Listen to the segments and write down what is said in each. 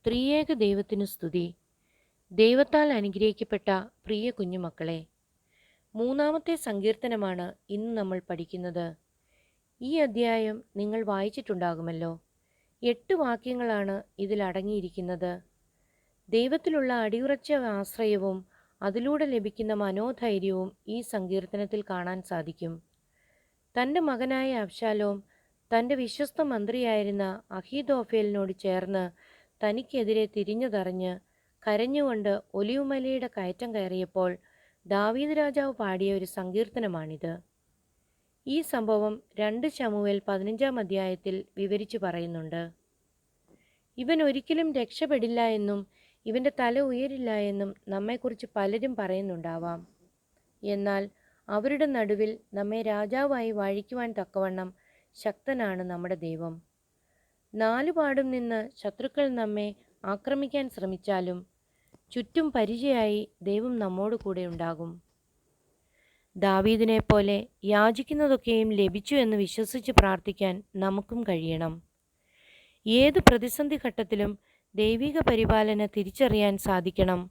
ത്രിയേക ദൈവത്തിനു സ്തുതി. ദൈവത്താൽ അനുഗ്രഹിക്കപ്പെട്ട പ്രിയ കുഞ്ഞുമക്കളെ, മൂന്നാമത്തെ സങ്കീർത്തനമാണ് ഇന്ന് നമ്മൾ പഠിക്കുന്നത്. ഈ അധ്യായം നിങ്ങൾ വായിച്ചിട്ടുണ്ടാകുമല്ലോ. 8 വാക്യങ്ങളാണ് ഇതിൽ അടങ്ങിയിരിക്കുന്നത്. ദൈവത്തിലുള്ള അടിയുറച്ച ആശ്രയവും അതിലൂടെ ലഭിക്കുന്ന മനോധൈര്യവും ഈ സങ്കീർത്തനത്തിൽ കാണാൻ സാധിക്കും. തൻ്റെ മകനായ അബ്ശാലോം തൻ്റെ വിശ്വസ്ത മന്ത്രിയായിരുന്ന അഹീതോഫേലിനോട് ചേർന്ന് തനിക്കെതിരെ തിരിഞ്ഞതറിഞ്ഞ് കരഞ്ഞുകൊണ്ട് ഒലിവുമലയുടെ കയറ്റം കയറിയപ്പോൾ ദാവീദ് രാജാവ് പാടിയ ഒരു സങ്കീർത്തനമാണിത്. ഈ സംഭവം 2 ശമൂവേൽ 15-ാം അധ്യായത്തിൽ വിവരിച്ചു പറയുന്നുണ്ട്. ഇവൻ ഒരിക്കലും രക്ഷപ്പെടില്ല എന്നും ഇവൻ്റെ തല ഉയരില്ല എന്നും നമ്മെക്കുറിച്ച് പലരും പറയുന്നുണ്ടാവാം. എന്നാൽ അവരുടെ നടുവിൽ നമ്മെ രാജാവായി വാഴിക്കുവാൻ തക്കവണ്ണം ശക്തനാണ് നമ്മുടെ ദൈവം. 4 പാടും നിന്ന് ശത്രുക്കൾ നമ്മെ ആക്രമിക്കാൻ ശ്രമിച്ചാലും ചുറ്റും പരിചയായി ദൈവം നമ്മോട് കൂടെ ഉണ്ടാകും. ദാവീദിനെ പോലെ യാചിക്കുന്നതൊക്കെയും ലഭിച്ചു എന്ന് വിശ്വസിച്ച് പ്രാർത്ഥിക്കാൻ നമുക്കും കഴിയണം. ഏത് പ്രതിസന്ധി ഘട്ടത്തിലും ദൈവിക പരിപാലന തിരിച്ചറിയാൻ സാധിക്കണം.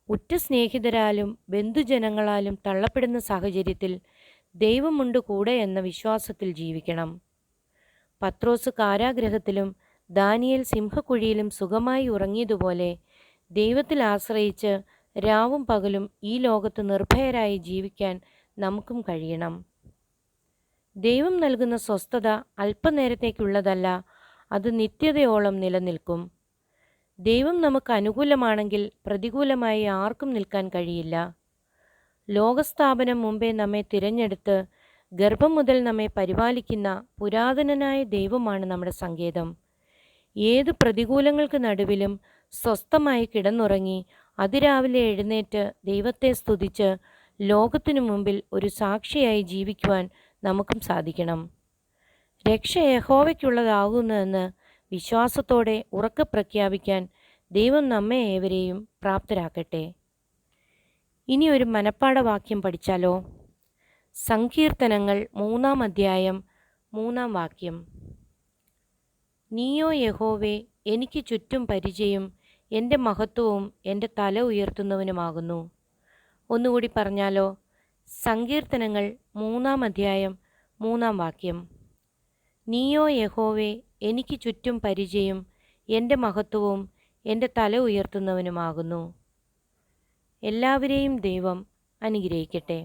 ഉറ്റ സ്നേഹിതരാലും ബന്ധുജനങ്ങളാലും തള്ളപ്പെടുന്ന സാഹചര്യത്തിൽ ദൈവമുണ്ട് കൂടെ എന്ന വിശ്വാസത്തിൽ ജീവിക്കണം. പത്രോസ് കാരാഗ്രഹത്തിലും ദാനിയേൽ സിംഹക്കുഴിയിലും സുഖമായി ഉറങ്ങിയതുപോലെ ദൈവത്തിൽ ആശ്രയിച്ച് രാവും പകലും ഈ ലോകത്ത് നിർഭയരായി ജീവിക്കാൻ നമുക്കും കഴിയണം. ദൈവം നൽകുന്ന സ്വസ്ഥത അല്പനേരത്തേക്കുള്ളതല്ല, അത് നിത്യതയോളം നിലനിൽക്കും. ദൈവം നമുക്ക് അനുകൂലമാണെങ്കിൽ പ്രതികൂലമായി ആർക്കും നിൽക്കാൻ കഴിയില്ല. ലോകസ്ഥാപനം മുമ്പേ നമ്മെ തിരഞ്ഞെടുത്ത് ഗർഭം മുതൽ നമ്മെ പരിപാലിക്കുന്ന പുരാതനനായ ദൈവമാണ് നമ്മുടെ സങ്കേതം. ഏത് പ്രതികൂലങ്ങൾക്ക് നടുവിലും സ്വസ്ഥമായി കിടന്നുറങ്ങി അതിരാവിലെ എഴുന്നേറ്റ് ദൈവത്തെ സ്തുതിച്ച് ലോകത്തിനു മുമ്പിൽ ഒരു സാക്ഷിയായി ജീവിക്കുവാൻ നമുക്കും സാധിക്കണം. രക്ഷ യഹോവയ്ക്കുള്ളതാകുന്നുവെന്ന് വിശ്വാസത്തോടെ ഉറക്കെ പ്രഖ്യാപിക്കാൻ ദൈവം നമ്മെ ഏവരെയും പ്രാപ്തരാക്കട്ടെ. ഇനി ഒരു മനപ്പാഠവാക്യം പഠിച്ചാലോ? സങ്കീർത്തനങ്ങൾ 3-ാം അധ്യായം 3-ാം വാക്യം. നീയോ യഹോവേ, എനിക്ക് ചുറ്റും പരിചയും എൻ്റെ മഹത്വവും എൻ്റെ തല ഉയർത്തുന്നവനുമാകുന്നു. ഒന്നുകൂടി പറഞ്ഞാലോ? സങ്കീർത്തനങ്ങൾ 3-ാം അധ്യായം 3-ാം വാക്യം. നീയോ യഹോവേ, എനിക്ക് ചുറ്റും പരിചയും എൻ്റെ മഹത്വവും എൻ്റെ തല ഉയർത്തുന്നവനുമാകുന്നു. എല്ലാവരെയും ദൈവം അനുഗ്രഹിക്കട്ടെ.